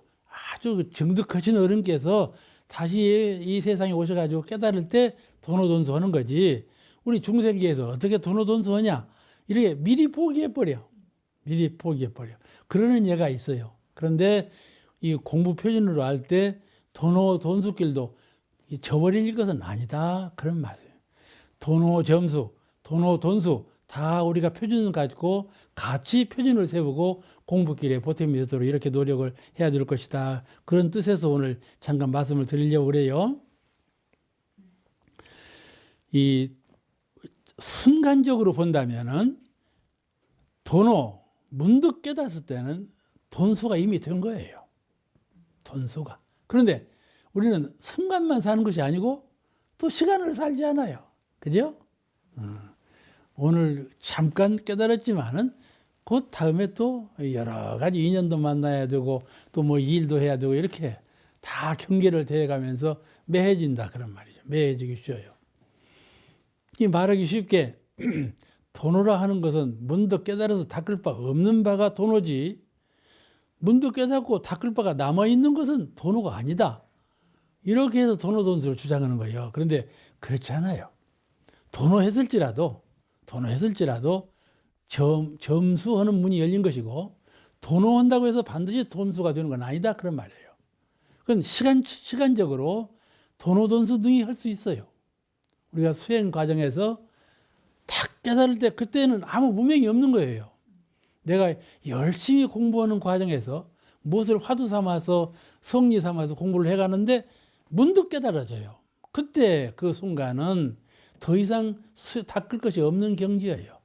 아주 정득하신 어른께서 다시 이 세상에 오셔가지고 깨달을 때 도노돈수 하는 거지. 우리 중생계에서 어떻게 도노돈수 하냐? 이렇게 미리 포기해버려. 그러는 예가 있어요. 그런데 이 공부 표준으로 할 때 도노돈수길도 저버릴 것은 아니다. 그런 말이에요. 도노점수, 도노돈수 다 우리가 표준을 가지고 같이 표준을 세우고 공부길에 보탬이 되도록 이렇게 노력을 해야 될 것이다. 그런 뜻에서 오늘 잠깐 말씀을 드리려고 그래요. 이 순간적으로 본다면은 문득 깨닫을 때는 돈수가 이미 된 거예요. 돈수가. 그런데 우리는 순간만 사는 것이 아니고 또 시간을 살지 않아요. 그죠? 오늘 잠깐 깨달았지만은 그 다음에 또 여러 가지 인연도 만나야 되고 또 뭐 일도 해야 되고 이렇게 다 경계를 대해가면서 매해진다 그런 말이죠. 매해지기 쉬워요. 이 말하기 쉽게 도노라 하는 것은 문득 깨달아서 닦을 바 없는 바가 도노지 문득 깨닫고 닦을 바가 남아있는 것은 도노가 아니다. 이렇게 해서 도노돈수를 주장하는 거예요. 그런데 그렇지 않아요. 도노했을지라도 점수하는 문이 열린 것이고 도노한다고 해서 반드시 돈수가 되는 건 아니다. 그런 말이에요. 그건 시간적으로 도노돈수 등이 할 수 있어요. 우리가 수행 과정에서 딱 깨달을 때 그때는 아무 무명이 없는 거예요. 내가 열심히 공부하는 과정에서 무엇을 화두 삼아서 성리 삼아서 공부를 해가는데 문득 깨달아져요. 그때 그 순간은 더 이상 닦을 것이 없는 경지예요.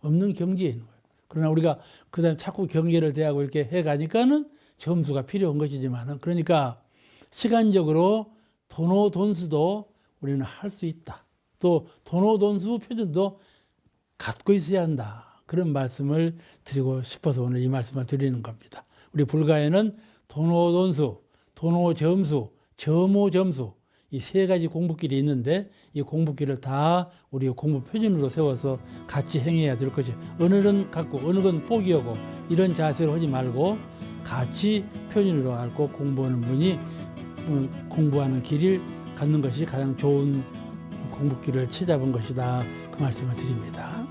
없는 경지에 있는 거예요. 그러나 우리가 그다음 자꾸 경계를 대하고 이렇게 해가니까는 점수가 필요한 것이지만은 그러니까 시간적으로 도노돈수도 우리는 할 수 있다. 또 도노돈수 표준도 갖고 있어야 한다. 그런 말씀을 드리고 싶어서 오늘 이 말씀을 드리는 겁니다. 우리 불가에는 도노돈수, 도노점수, 점오점수 이 세 가지 공부길이 있는데 이 공부길을 다 우리 공부 표준으로 세워서 같이 행해야 될 것이 어느 건 갖고 어느 건 포기하고 이런 자세로 하지 말고 같이 표준으로 갖고 공부하는 분이 공부하는 길을 갖는 것이 가장 좋은 공부길을 찾아본 것이다. 그 말씀을 드립니다.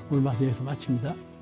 오늘 말씀 여기서 마칩니다.